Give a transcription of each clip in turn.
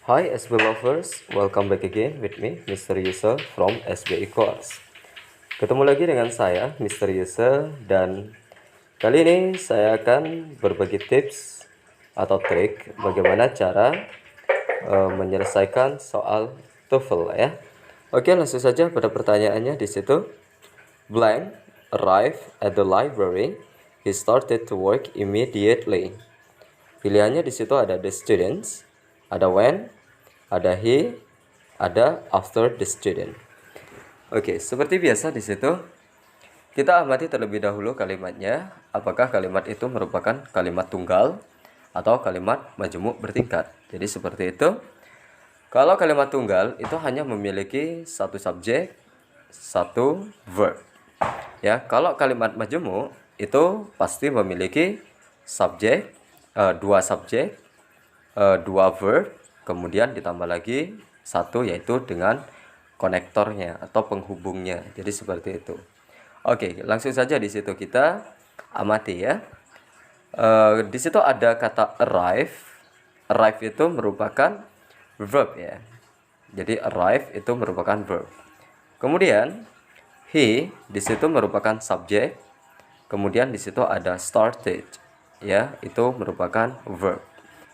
Hi SB lovers, welcome back again with me, Mr. Yusuf from SBI Course. Ketemu lagi dengan saya, Mr. Yusuf, dan kali ini saya akan berbagi tips atau trik bagaimana cara menyelesaikan soal TOEFL ya. Oke, langsung saja pada pertanyaannya di situ. Blank arrived at the library. He started to work immediately. Pilihannya di situ ada the students, ada when, ada he, ada after the student. Oke, seperti biasa di situ kita amati terlebih dahulu kalimatnya, apakah kalimat itu merupakan kalimat tunggal atau kalimat majemuk bertingkat. Jadi seperti itu. Kalau kalimat tunggal itu hanya memiliki satu subjek, satu verb. Ya, kalau kalimat majemuk itu pasti memiliki subjek, dua subjek, dua verb, kemudian ditambah lagi satu yaitu dengan konektornya atau penghubungnya. Jadi seperti itu. Oke, langsung saja di situ kita amati ya. Di situ ada kata arrive. Arrive itu merupakan verb ya. Jadi arrive itu merupakan verb. Kemudian he di situ merupakan subjek. Kemudian di situ ada started ya, itu merupakan verb.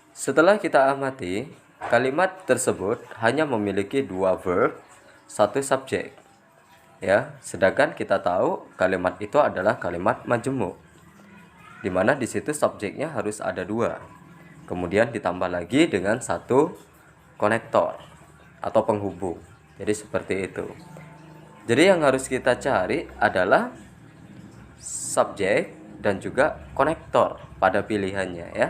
Setelah kita amati, kalimat tersebut hanya memiliki dua verb, satu subjek. Ya, sedangkan kita tahu kalimat itu adalah kalimat majemuk. Di mana di situ subjeknya harus ada dua. Kemudian ditambah lagi dengan satu konektor atau penghubung. Jadi seperti itu. Jadi yang harus kita cari adalah subjek dan juga konektor pada pilihannya ya.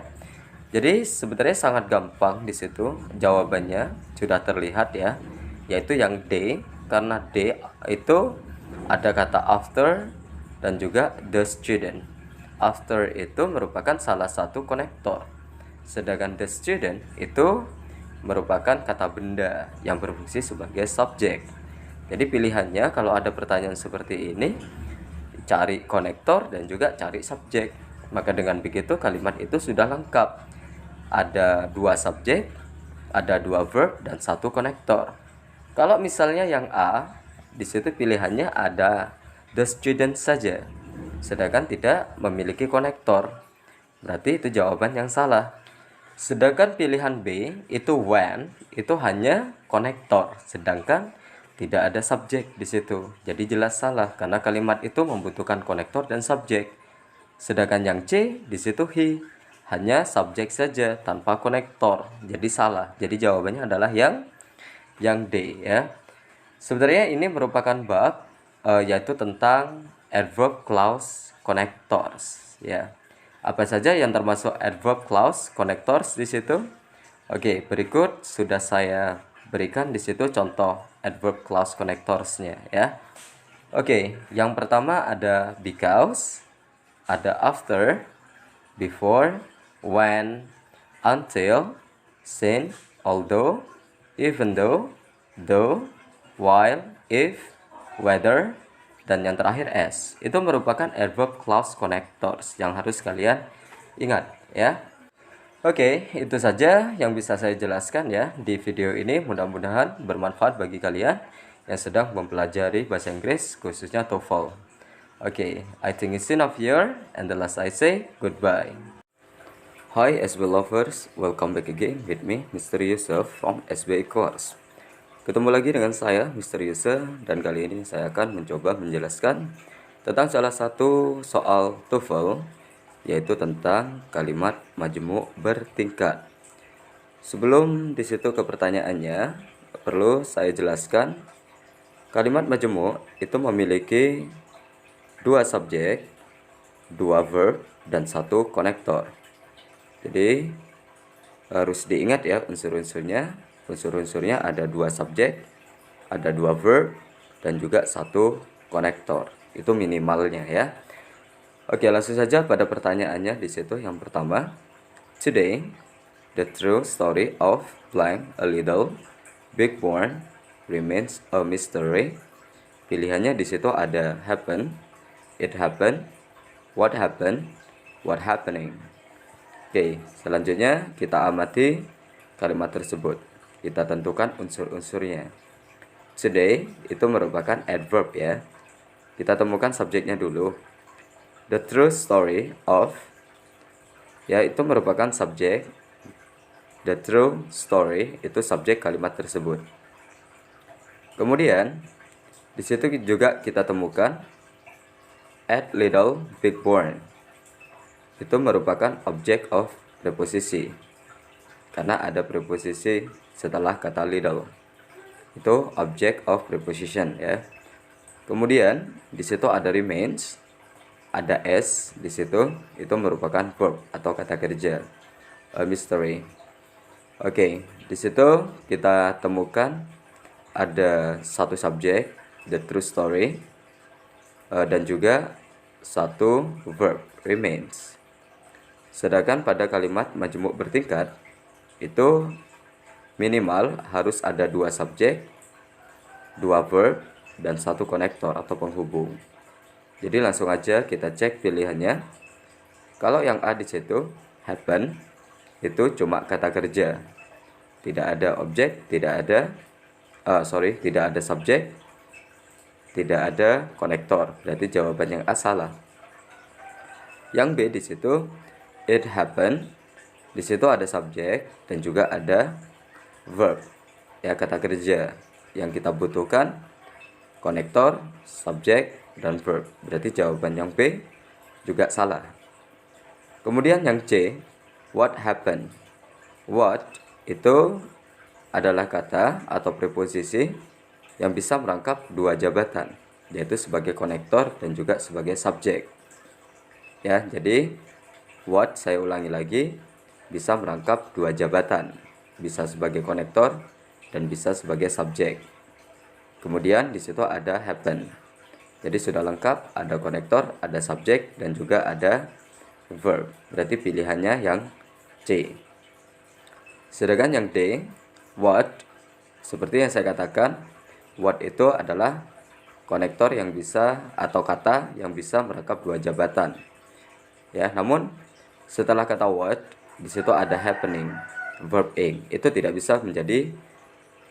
Jadi sebenarnya sangat gampang di situ, jawabannya sudah terlihat ya, yaitu yang D, karena D itu ada kata after dan juga the student. After itu merupakan salah satu konektor, sedangkan the student itu merupakan kata benda yang berfungsi sebagai subjek. Jadi pilihannya kalau ada pertanyaan seperti ini, cari konektor dan juga cari subjek. Maka dengan begitu kalimat itu sudah lengkap. Ada dua subjek, ada dua verb dan satu konektor. Kalau misalnya yang A, di situ pilihannya ada the student saja, sedangkan tidak memiliki konektor. Berarti itu jawaban yang salah. Sedangkan pilihan B itu when, itu hanya konektor, sedangkan tidak ada subjek di situ. Jadi jelas salah karena kalimat itu membutuhkan konektor dan subjek. Sedangkan yang C di situ he, hanya subjek saja tanpa konektor. Jadi salah. Jadi jawabannya adalah yang D ya. Sebenarnya ini merupakan bab yaitu tentang adverb clause connectors ya. Apa saja yang termasuk adverb clause connectors di situ? Oke, berikut sudah saya berikan di situ contoh adverb clause connectorsnya ya. Oke, yang pertama ada because, ada after, before, when, until, since, although, even though, while, if, whether, dan yang terakhir as. Itu merupakan adverb clause connectors yang harus kalian ingat ya. Oke, itu saja yang bisa saya jelaskan ya di video ini. Mudah-mudahan bermanfaat bagi kalian yang sedang mempelajari bahasa Inggris khususnya TOEFL. Oke, I think it's enough here, and the last I say goodbye. Hi SB lovers, welcome back again with me, Mr. Yusuf from SBI Course. Ketemu lagi dengan saya, Mr. Yusuf, dan kali ini saya akan mencoba menjelaskan tentang salah satu soal TOEFL, yaitu tentang kalimat majemuk bertingkat. Sebelum di situ ke pertanyaannya, perlu saya jelaskan, kalimat majemuk itu memiliki dua subjek, dua verb, dan satu konektor. Jadi harus diingat ya unsur-unsurnya. Unsur-unsurnya ada dua subjek, ada dua verb, dan juga satu konektor. Itu minimalnya ya. Oke, langsung saja pada pertanyaannya di situ. Yang pertama, today the true story of blank a little big born remains a mystery. Pilihannya di situ ada happen, it happened, what happening. Oke, selanjutnya kita amati kalimat tersebut. kita tentukan unsur-unsurnya. Today itu merupakan adverb ya. Kita temukan subjeknya dulu. The true story of, ya itu merupakan subjek. The true story itu subjek kalimat tersebut. Kemudian di situ juga kita temukan at little big born. Itu merupakan object of preposisi. Karena ada preposisi setelah kata little. Itu object of preposition ya. Kemudian di situ ada remains, ada s di situ, itu merupakan verb atau kata kerja. A mystery. Oke, di situ kita temukan ada satu subjek, the true story, dan juga satu verb, remains. Sedangkan pada kalimat majemuk bertingkat itu minimal harus ada 2 subjek, 2 verb, dan 1 konektor atau penghubung. Jadi langsung aja kita cek pilihannya. Kalau yang A di situ happen, itu cuma kata kerja, tidak ada objek, tidak ada subjek, tidak ada konektor. Berarti jawaban yang A salah. Yang B di situ it happen, di situ ada subjek dan juga ada verb, ya kata kerja. Yang kita butuhkan konektor, subjek, dan verb. Berarti jawaban yang B juga salah. Kemudian yang C, what happened. What itu adalah kata atau preposisi yang bisa merangkap 2 jabatan, yaitu sebagai konektor dan juga sebagai subjek. Ya, jadi what, saya ulangi lagi, bisa merangkap 2 jabatan, bisa sebagai konektor dan bisa sebagai subjek. Kemudian di situ ada happen. Jadi sudah lengkap, ada konektor, ada subjek, dan juga ada verb. Berarti pilihannya yang C. Sedangkan yang D, what, seperti yang saya katakan, what itu adalah konektor yang bisa atau kata yang bisa merangkap 2 jabatan. Ya, namun setelah kata what, di situ ada happening, verb ing. Itu tidak bisa menjadi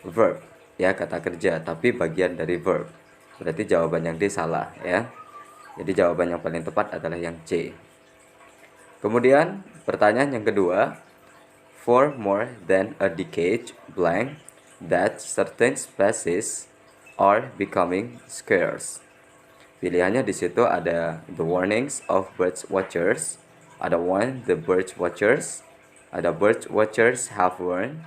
verb, ya kata kerja, tapi bagian dari verb. Berarti jawaban yang D salah ya. Jadi jawaban yang paling tepat adalah yang C. Kemudian pertanyaan yang kedua, for more than a decade blank that certain species are becoming scarce. Pilihannya di situ ada the warnings of bird watchers, ada one the bird watchers, ada bird watchers have warned,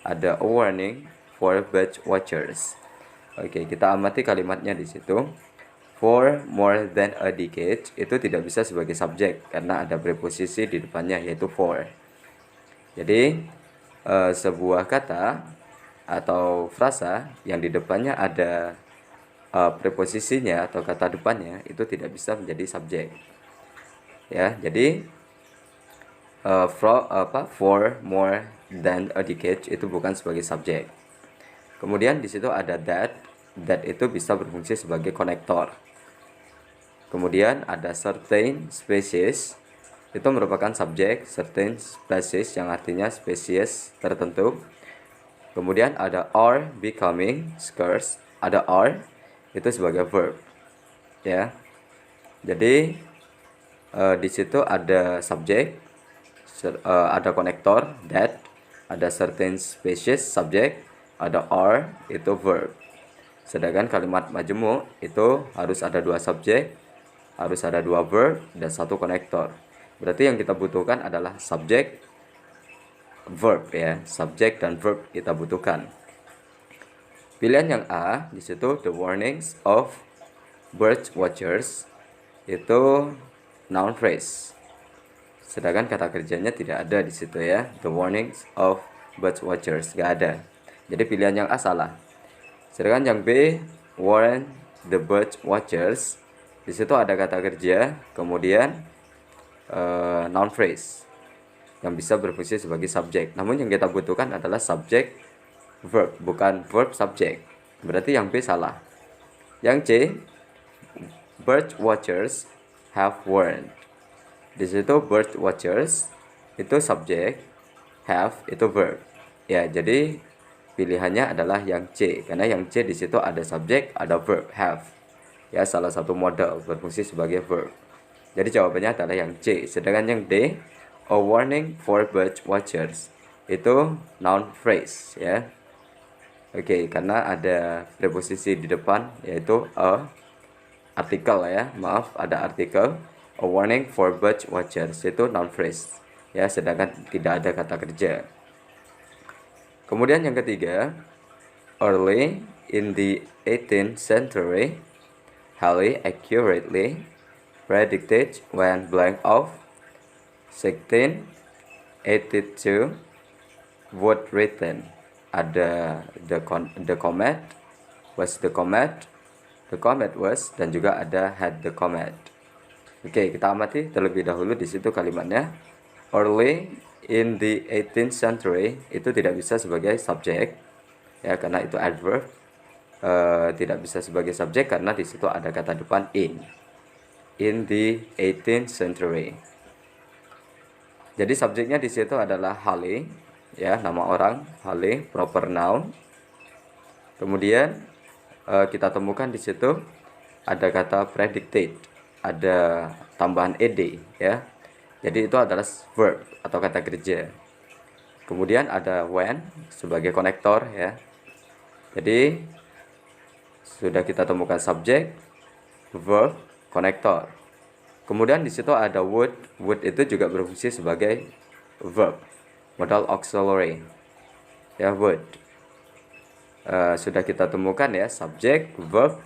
ada a warning for bird watchers. Oke, kita amati kalimatnya di situ. For more than a decade itu tidak bisa sebagai subjek karena ada preposisi di depannya yaitu for. Jadi sebuah kata atau frasa yang di depannya ada preposisinya atau kata depannya itu tidak bisa menjadi subjek. Ya, jadi for more than a decade itu bukan sebagai subjek. Kemudian di situ ada that itu bisa berfungsi sebagai konektor. Kemudian ada certain species, itu merupakan subjek, certain species yang artinya spesies tertentu. Kemudian ada are becoming scarce, ada are itu sebagai verb. Ya. Jadi di situ ada subjek, ada konektor that, ada certain species subjek, ada are itu verb. Sedangkan kalimat majemuk itu harus ada 2 subjek, harus ada 2 verb dan 1 konektor. Berarti yang kita butuhkan adalah subjek, verb ya, subjek dan verb kita butuhkan. Pilihan yang A di situ the warnings of bird watchers itu noun phrase. Sedangkan kata kerjanya tidak ada di situ ya, the warnings of bird watchers gak ada. Jadi pilihan yang A salah. Sedangkan yang B, warn the bird watchers, di situ ada kata kerja, kemudian noun phrase yang bisa berfungsi sebagai subjek. Namun yang kita butuhkan adalah subjek verb, bukan verb subjek. Berarti yang B salah. Yang C, bird watchers have warned. Di situ bird watchers itu subjek, have itu verb. Ya, jadi pilihannya adalah yang C, karena yang C di situ ada subjek, ada verb have. Ya, salah satu modal berfungsi sebagai verb. Jadi jawabannya adalah yang C. Sedangkan yang D, a warning for bird watchers, itu noun phrase ya. Oke, karena ada preposisi di depan yaitu a, artikel ya, maaf, ada artikel. A warning for bird watchers itu noun phrase ya, sedangkan tidak ada kata kerja. Kemudian yang ketiga, early in the 18th century, Halley accurately predicted when blank of 1682 would written. Ada the comet was, the comet was, dan juga ada had the comet. Oke, kita amati terlebih dahulu di situ kalimatnya. Early in the 18th century itu tidak bisa sebagai subjek ya, karena itu adverb. Tidak bisa sebagai subjek karena di situ ada kata depan in the 18th century. Jadi subjeknya di situ adalah Halley ya, nama orang Halley, proper noun. Kemudian kita temukan di situ ada kata predicted, ada tambahan ed ya. Jadi itu adalah verb atau kata kerja. Kemudian ada when sebagai konektor ya. Jadi sudah kita temukan subjek, verb, konektor. Kemudian di situ ada would. Would itu juga berfungsi sebagai verb, modal auxiliary ya, would. Sudah kita temukan ya, subjek, verb,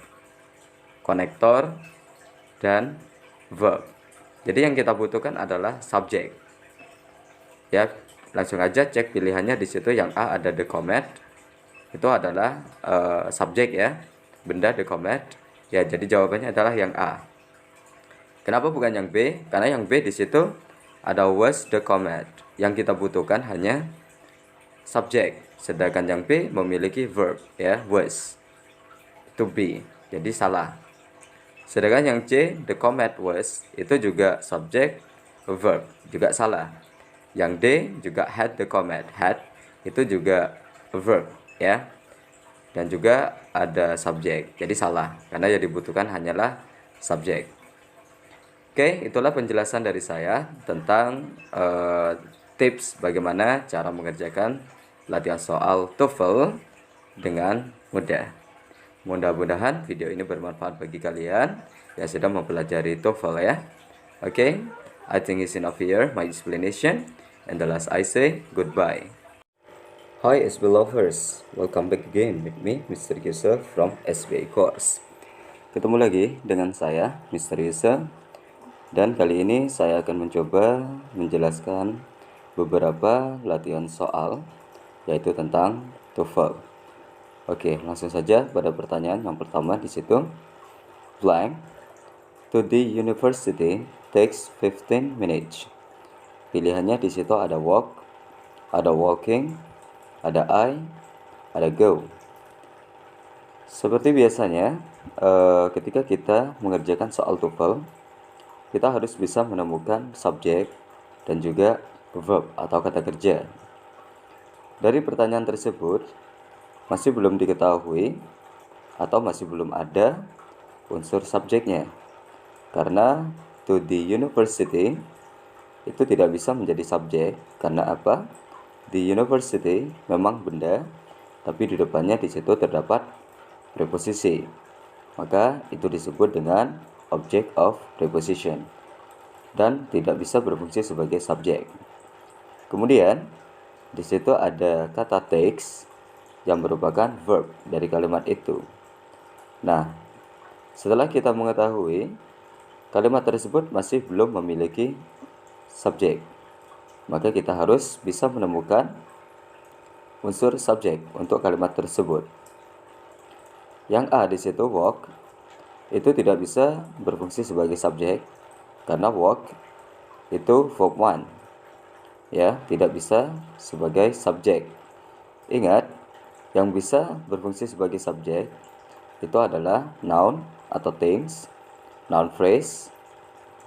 konektor, dan verb. Jadi yang kita butuhkan adalah subjek. Ya, langsung aja cek pilihannya di situ. Yang A ada the comet, itu adalah subjek ya, benda the comet. Ya, jadi jawabannya adalah yang A. Kenapa bukan yang B? Karena yang B di situ ada was the comet. Yang kita butuhkan hanya subjek, sedangkan yang B memiliki verb ya, was, to be. Jadi salah. Sedangkan yang C, the comet was, itu juga subjek, verb, juga salah. Yang D juga had the comet, had itu juga verb ya, dan juga ada subjek. Jadi salah, karena yang dibutuhkan hanyalah subjek. Oke, itulah penjelasan dari saya tentang tips bagaimana cara mengerjakan latihan soal TOEFL dengan mudah. Mudah-mudahan video ini bermanfaat bagi kalian yang sedang mempelajari TOEFL ya. Okay, I think it's enough here my explanation, and the last I say goodbye. Hi SB lovers, welcome back again with me Mr. Yusuf from SBA course. Ketemu lagi dengan saya Mr. Yusuf, dan kali ini saya akan mencoba menjelaskan beberapa latihan soal yaitu tentang TOEFL. Oke, langsung saja pada pertanyaan yang pertama di situ. Blank to the university takes 15 minutes. Pilihannya di situ ada walk, ada walking, ada I, ada go. Seperti biasanya, ketika kita mengerjakan soal TOEFL, kita harus bisa menemukan subjek dan juga verb atau kata kerja. Dari pertanyaan tersebut, masih belum diketahui atau masih belum ada unsur subjeknya, karena to the university itu tidak bisa menjadi subjek. Karena apa? The university memang benda, tapi di depannya di situ terdapat preposisi, maka itu disebut dengan object of preposition dan tidak bisa berfungsi sebagai subjek. Kemudian di situ ada kata takes yang merupakan verb dari kalimat itu. Nah, setelah kita mengetahui kalimat tersebut masih belum memiliki subjek, maka kita harus bisa menemukan unsur subjek untuk kalimat tersebut. Yang A di situ walk itu tidak bisa berfungsi sebagai subjek karena walk itu verb 1 ya, tidak bisa sebagai subjek. Ingat, yang bisa berfungsi sebagai subjek itu adalah noun atau things, noun phrase,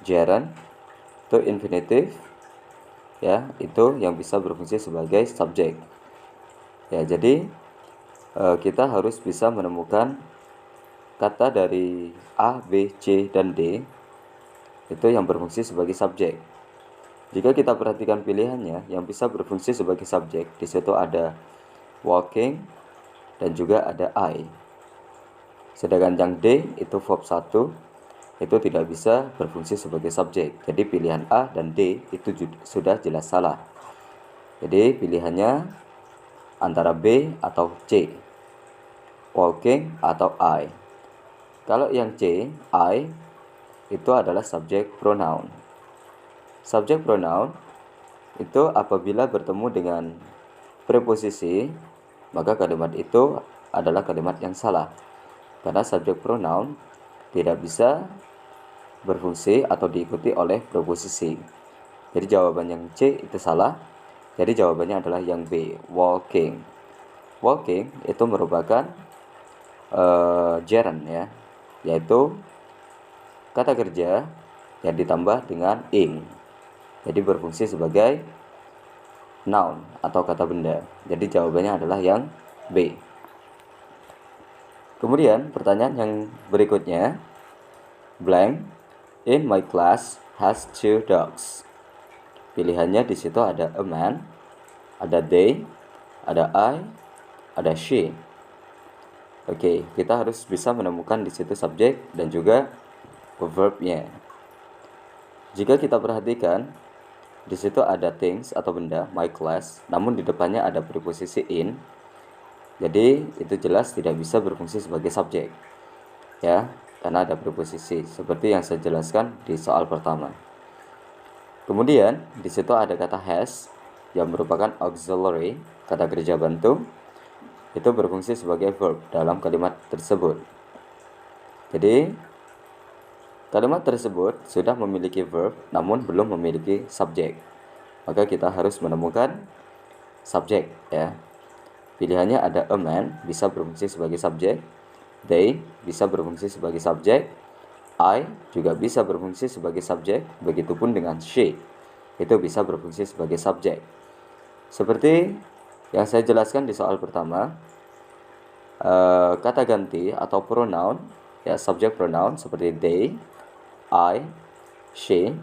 gerund, to infinitive ya, itu yang bisa berfungsi sebagai subjek. Ya, jadi kita harus bisa menemukan kata dari A, B, C, dan D itu yang berfungsi sebagai subjek. Jika kita perhatikan pilihannya, yang bisa berfungsi sebagai subjek, di situ ada walking dan juga ada I. Sedangkan yang D itu verb 1 itu tidak bisa berfungsi sebagai subjek. Jadi pilihan A dan D itu sudah jelas salah. Jadi pilihannya antara B atau C, walking atau I. Kalau yang C, I, itu adalah subjek pronoun. Subjek pronoun itu apabila bertemu dengan preposisi, maka kalimat itu adalah kalimat yang salah. Karena subjek pronoun tidak bisa berfungsi atau diikuti oleh preposisi. Jadi jawaban yang C itu salah. Jadi jawabannya adalah yang B, walking. Walking itu merupakan gerund ya, yaitu kata kerja yang ditambah dengan ing. Jadi berfungsi sebagai noun atau kata benda. Jadi jawabannya adalah yang B. Kemudian pertanyaan yang berikutnya, blank in my class has 2 dogs. Pilihannya di situ ada a man, ada they, ada I, ada she. Oke, kita harus bisa menemukan di situ subjek dan juga verbnya. Jika kita perhatikan, di situ ada things atau benda, my class, namun di depannya ada preposisi in. Jadi itu jelas tidak bisa berfungsi sebagai subjek. Ya, karena ada preposisi seperti yang saya jelaskan di soal pertama. Kemudian di situ ada kata has yang merupakan auxiliary, kata kerja bantu. Itu berfungsi sebagai verb dalam kalimat tersebut. Jadi kalimat tersebut sudah memiliki verb namun belum memiliki subjek. Maka kita harus menemukan subjek ya. Pilihannya ada a man bisa berfungsi sebagai subjek, they bisa berfungsi sebagai subjek, I juga bisa berfungsi sebagai subjek, begitupun dengan she itu bisa berfungsi sebagai subjek. Seperti yang saya jelaskan di soal pertama, kata ganti atau pronoun ya, subjek pronoun seperti they, I, she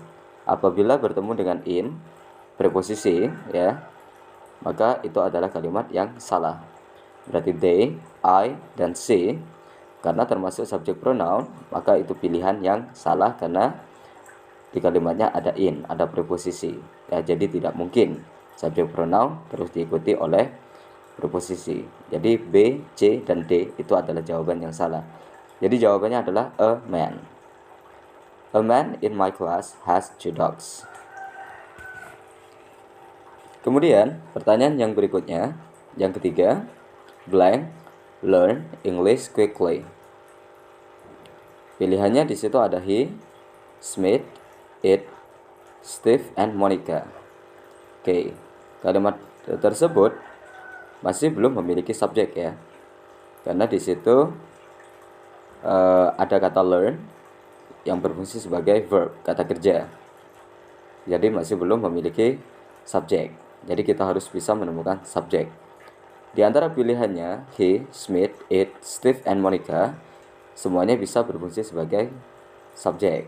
apabila bertemu dengan in preposisi ya, maka itu adalah kalimat yang salah. Berarti they, I, dan she karena termasuk subjek pronoun, maka itu pilihan yang salah karena di kalimatnya ada in, ada preposisi. Ya, jadi tidak mungkin subjek pronoun terus diikuti oleh preposisi. Jadi B, C, dan D itu adalah jawaban yang salah. Jadi jawabannya adalah a man. A man in my class has 2 dogs. Kemudian pertanyaan yang berikutnya, yang ketiga, blank learn English quickly. Pilihannya di situ ada he, Smith, it, Steve, and Monica. Oke, kalimat tersebut masih belum memiliki subjek ya, karena di situ ada kata learn yang berfungsi sebagai verb, kata kerja. Jadi masih belum memiliki subjek. Jadi kita harus bisa menemukan subjek. Di antara pilihannya he, Smith, it, Steve, and Monica, semuanya bisa berfungsi sebagai subjek.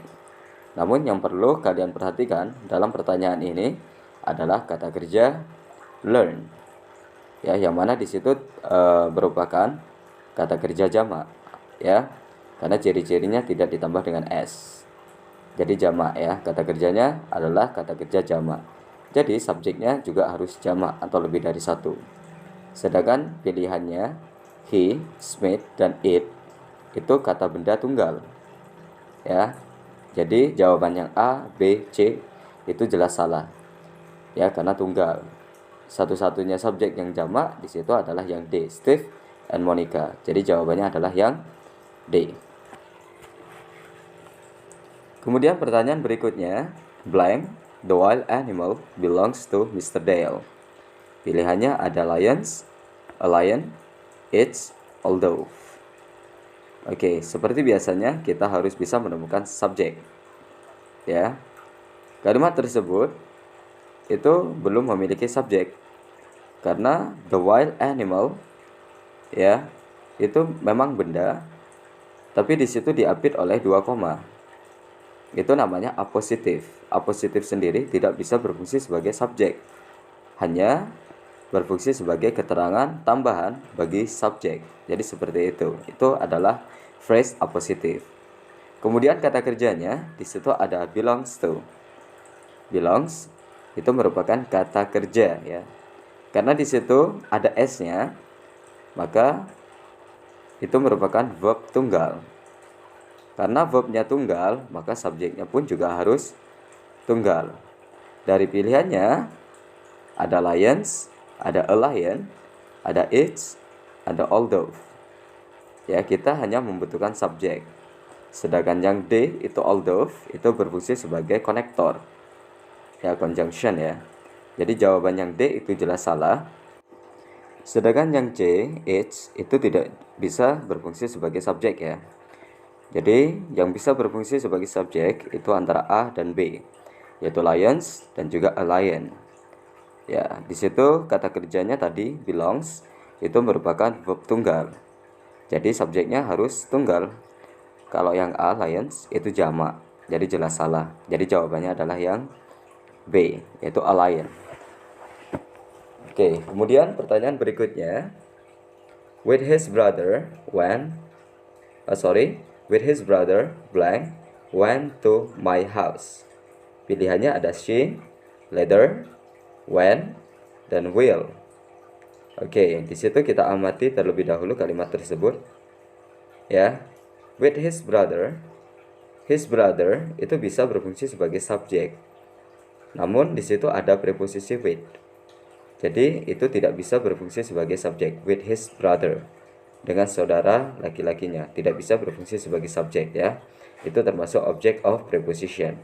Namun yang perlu kalian perhatikan dalam pertanyaan ini adalah kata kerja learn. Ya, yang mana di situ merupakan kata kerja jamak ya. Karena ciri-cirinya tidak ditambah dengan s. Jadi jamak ya, kata kerjanya adalah kata kerja jamak. Jadi subjeknya juga harus jamak atau lebih dari satu. Sedangkan pilihannya he, Smith, dan it itu kata benda tunggal. Ya. Jadi jawaban yang A, B, C itu jelas salah. Ya, karena tunggal. Satu-satunya subjek yang jamak di situ adalah yang D, Steve and Monica. Jadi jawabannya adalah yang D. Kemudian pertanyaan berikutnya, blank the wild animal belongs to Mr. Dale. Pilihannya ada lions, a lion, it's, a dove. Oke, seperti biasanya kita harus bisa menemukan subjek. Ya. Kalimat tersebut itu belum memiliki subjek. Karena the wild animal ya, itu memang benda, tapi di situ diapit oleh 2 koma. Itu namanya apositif. Apositif sendiri tidak bisa berfungsi sebagai subjek, hanya berfungsi sebagai keterangan tambahan bagi subjek. Jadi seperti itu. Itu adalah phrase apositif. Kemudian kata kerjanya di situ ada belongs to. Belongs itu merupakan kata kerja, ya. Karena di situ ada s-nya, maka itu merupakan verb tunggal. Karena verbnya tunggal, maka subjeknya pun juga harus tunggal. Dari pilihannya ada lions, ada a lion, ada it's, ada although. Ya, kita hanya membutuhkan subjek. Sedangkan yang D itu although itu berfungsi sebagai konektor. Ya, conjunction ya. Jadi jawaban yang D itu jelas salah. Sedangkan yang C, it's, itu tidak bisa berfungsi sebagai subjek ya. Jadi yang bisa berfungsi sebagai subjek itu antara A dan B, yaitu lions dan juga a lion. Ya, di situ kata kerjanya tadi belongs itu merupakan verb tunggal. Jadi subjeknya harus tunggal. Kalau yang A lions itu jamak. Jadi jelas salah. Jadi jawabannya adalah yang B, yaitu a lion. Oke, kemudian pertanyaan berikutnya. With his brother blank went to my house. Pilihannya ada she, later, when, dan will. Oke, di situ kita amati terlebih dahulu kalimat tersebut. Ya, with his brother itu bisa berfungsi sebagai subjek. Namun di situ ada preposisi with. Jadi itu tidak bisa berfungsi sebagai subjek. With his brother, dengan saudara laki-lakinya, tidak bisa berfungsi sebagai subjek ya. Itu termasuk object of preposition.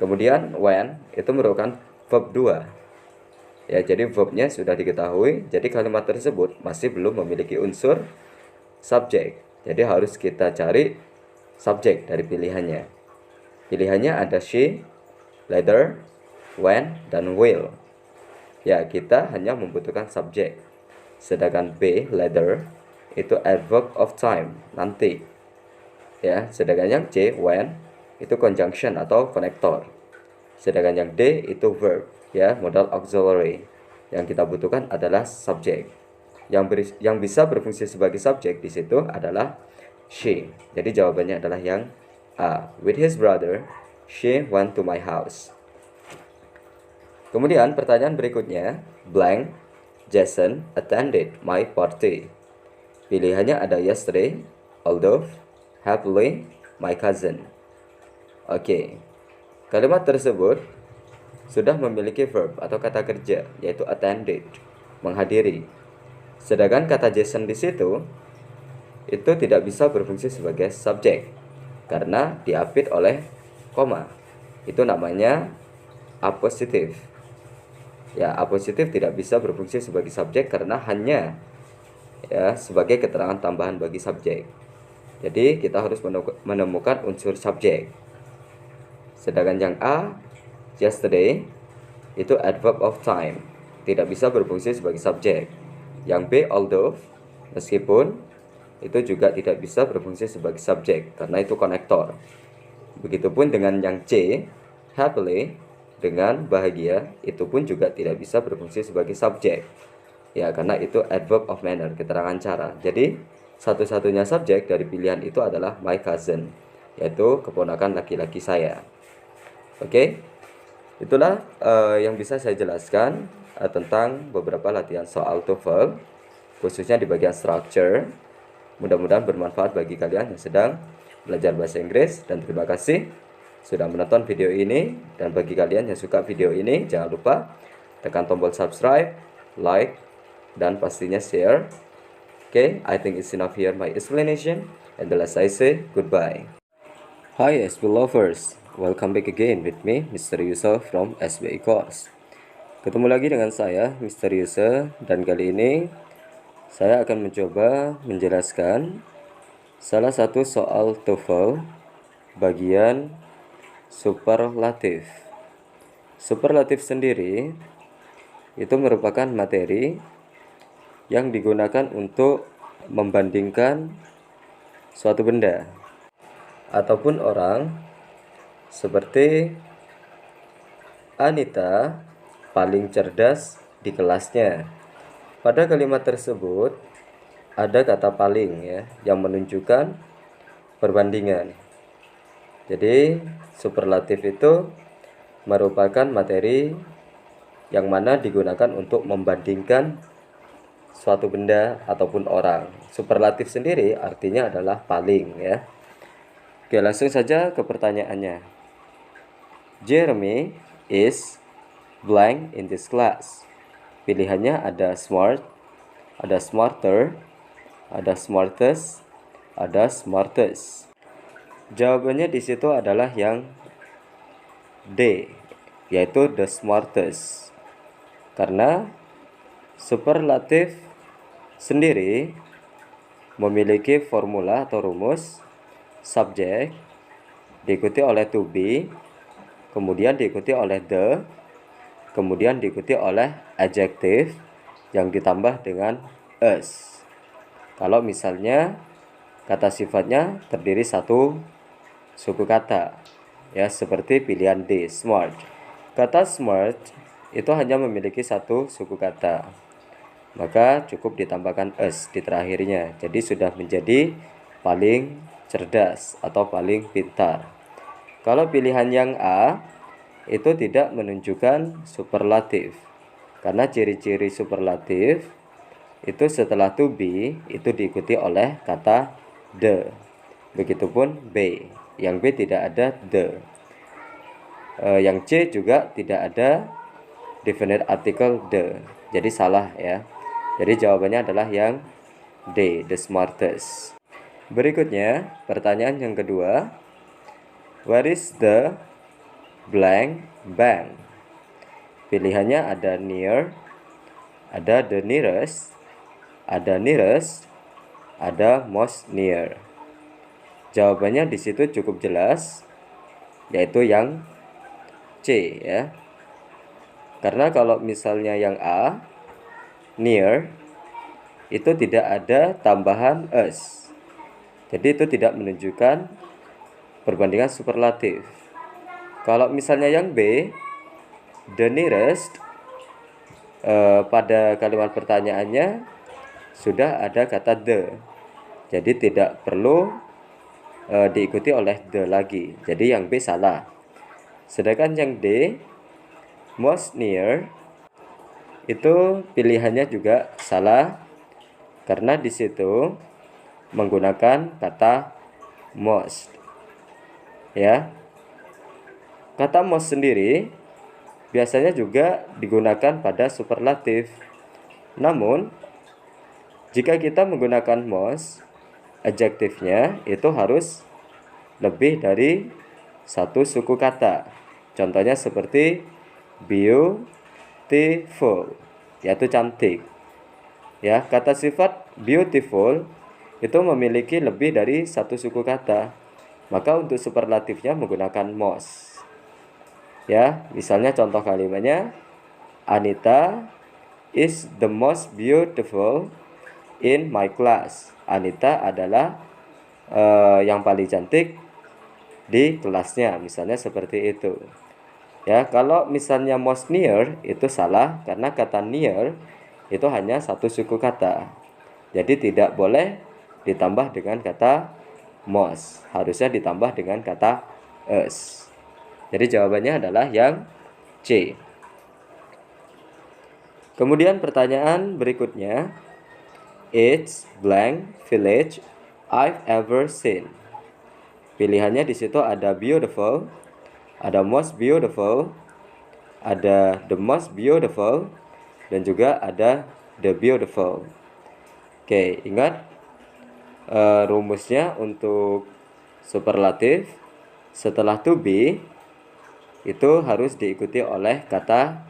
Kemudian when itu merupakan verb 2. Ya, jadi verbnya sudah diketahui, jadi kalimat tersebut masih belum memiliki unsur subjek. Jadi harus kita cari subjek dari pilihannya. Pilihannya ada she, later, when, dan will. Ya, kita hanya membutuhkan subjek. Sedangkan B, later, itu adverb of time, nanti. Ya, sedangkan yang C, when, itu conjunction atau konektor. Sedangkan yang D itu verb, ya, modal auxiliary. Yang kita butuhkan adalah subjek. Yang bisa berfungsi sebagai subjek di situ adalah she. Jadi jawabannya adalah yang A. With his brother, she went to my house. Kemudian pertanyaan berikutnya, blank Jason attended my party. Pilihannya ada yesterday, although, happily, my cousin. Oke. Kalimat tersebut sudah memiliki verb atau kata kerja, yaitu attended, menghadiri. Sedangkan kata Jason di situ itu tidak bisa berfungsi sebagai subjek karena diapit oleh koma. Itu namanya apositif. Ya, apositif tidak bisa berfungsi sebagai subjek karena hanya ya sebagai keterangan tambahan bagi subjek. Jadi kita harus menemukan unsur subjek. Sedangkan yang A, yesterday, itu adverb of time, tidak bisa berfungsi sebagai subjek. Yang B, although, meskipun itu juga tidak bisa berfungsi sebagai subjek karena itu konektor. Begitupun dengan yang C, happily, dengan bahagia, itu pun juga tidak bisa berfungsi sebagai subjek. Ya, karena itu adverb of manner, keterangan cara. Jadi satu-satunya subjek dari pilihan itu adalah my cousin, yaitu keponakan laki-laki saya. Oke, itulah yang bisa saya jelaskan tentang beberapa latihan soal TOEFL, khususnya di bagian structure. Mudah-mudahan bermanfaat bagi kalian yang sedang belajar bahasa Inggris, dan terima kasih sudah menonton video ini. Dan bagi kalian yang suka video ini, jangan lupa tekan tombol subscribe, like, dan pastinya share. Okay, I think it's enough here my explanation, and the last I say goodbye. Hi SB lovers, welcome back again with me Mr. Yusuf from SBI Course. Ketemu lagi dengan saya Mr. Yusuf, dan kali ini saya akan mencoba menjelaskan salah satu soal TOEFL bagian superlatif. Superlatif sendiri itu merupakan materi yang digunakan untuk membandingkan suatu benda ataupun orang, seperti Anita paling cerdas di kelasnya. Pada kalimat tersebut ada kata paling ya, yang menunjukkan perbandingan. Jadi superlatif itu merupakan materi yang mana digunakan untuk membandingkan suatu benda ataupun orang. Superlatif sendiri artinya adalah paling ya. Oke, langsung saja ke pertanyaannya. Jeremy is blank in this class. Pilihannya ada smart, ada smarter, ada smartest, ada smartest. Jawabannya di situ adalah yang D, yaitu the smartest. Karena superlatif sendiri memiliki formula atau rumus subjek diikuti oleh to be, kemudian diikuti oleh the, kemudian diikuti oleh adjective yang ditambah dengan us. Kalau misalnya kata sifatnya terdiri satu suku kata, ya, seperti pilihan D, smart. Kata smart itu hanya memiliki satu suku kata, maka cukup ditambahkan us di terakhirnya. Jadi sudah menjadi paling cerdas atau paling pintar. Kalau pilihan yang A itu tidak menunjukkan superlatif, karena ciri-ciri superlatif itu setelah to be itu diikuti oleh kata the. Begitupun B, yang B tidak ada the. Yang C juga tidak ada definite article the, jadi salah ya. Jadi jawabannya adalah yang D, the smartest. Berikutnya pertanyaan yang kedua, where is the blank bank? Pilihannya ada near, ada the nearest, ada nearest, ada most near. Jawabannya di situ cukup jelas, yaitu yang C ya. Karena kalau misalnya yang A, near, itu tidak ada tambahan us. Jadi itu tidak menunjukkan perbandingan superlatif. Kalau misalnya yang B, the nearest, pada kalimat pertanyaannya sudah ada kata the. Jadi tidak perlu diikuti oleh the lagi. Jadi yang B salah. Sedangkan yang D, most near, itu pilihannya juga salah karena di situ menggunakan kata most. Ya. Kata most sendiri biasanya juga digunakan pada superlatif. Namun jika kita menggunakan most, adjektifnya itu harus lebih dari satu suku kata. Contohnya seperti beautiful, yaitu cantik. Ya, kata sifat beautiful itu memiliki lebih dari satu suku kata. Maka untuk superlatifnya menggunakan most. Ya, misalnya contoh kalimatnya, Anita is the most beautiful in my class. Anita adalah yang paling cantik di kelasnya, misalnya seperti itu. Ya, kalau misalnya most near itu salah karena kata near itu hanya satu suku kata. Jadi tidak boleh ditambah dengan kata most, harusnya ditambah dengan kata us. Jadi jawabannya adalah yang C. Kemudian pertanyaan berikutnya, it's blank village I've ever seen. Pilihannya di situ ada beautiful, ada most beautiful, ada the most beautiful, dan juga ada the beautiful. Oke, ingat rumusnya untuk superlatif setelah to be itu harus diikuti oleh kata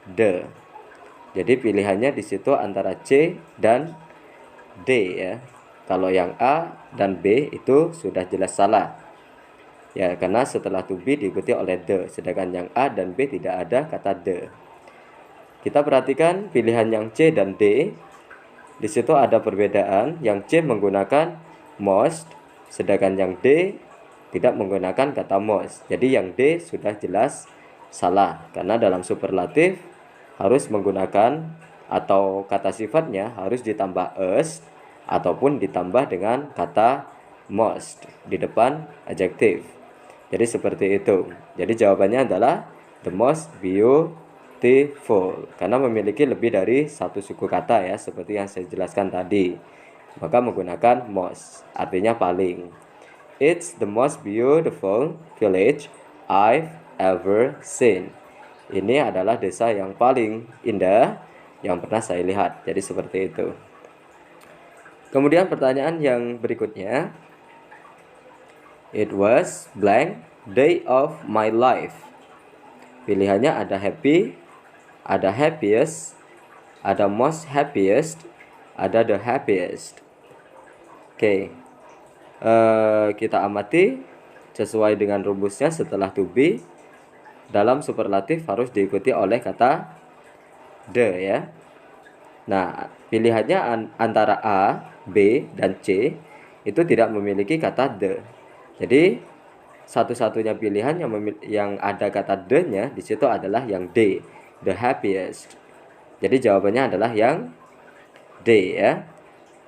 the. Jadi pilihannya di situ antara C dan D ya. Kalau yang A dan B itu sudah jelas salah. Ya, karena setelah to be diikuti oleh the, sedangkan yang A dan B tidak ada kata the. Kita perhatikan pilihan yang C dan D di situ ada perbedaan, yang C menggunakan most, sedangkan yang D tidak menggunakan kata most. Jadi yang D sudah jelas salah, karena dalam superlatif harus menggunakan atau kata sifatnya harus ditambah s ataupun ditambah dengan kata most di depan adjektif. Jadi seperti itu. Jadi jawabannya adalah the most beautiful, karena memiliki lebih dari satu suku kata ya, seperti yang saya jelaskan tadi. Maka menggunakan most, artinya paling. It's the most beautiful village I've ever seen. Ini adalah desa yang paling indah yang pernah saya lihat. Jadi seperti itu. Kemudian pertanyaan yang berikutnya. It was blank day of my life. Pilihannya ada happy, ada happiest, ada most happiest, ada the happiest. Oke. Kita amati sesuai dengan rumusnya. Setelah to be, dalam superlatif harus diikuti oleh kata the ya. Nah, pilihannya antara A, B, dan C itu tidak memiliki kata the. Jadi satu-satunya pilihan yang ada kata the-nya di situ adalah yang D, the happiest. Jadi jawabannya adalah yang D ya.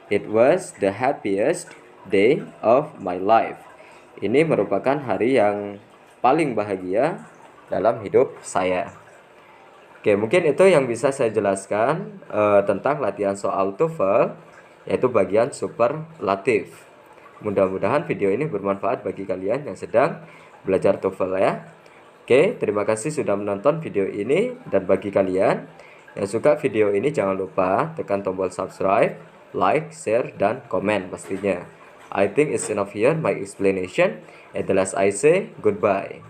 It was the happiest day of my life. Ini merupakan hari yang paling bahagia dalam hidup saya. Oke, mungkin itu yang bisa saya jelaskan tentang latihan soal TOEFL, yaitu bagian superlatif. Mudah-mudahan video ini bermanfaat bagi kalian yang sedang belajar TOEFL ya. Oke, terima kasih sudah menonton video ini. Dan bagi kalian yang suka video ini, jangan lupa tekan tombol subscribe, like, share, dan komen pastinya. I think it's enough here my explanation. At the last I say goodbye.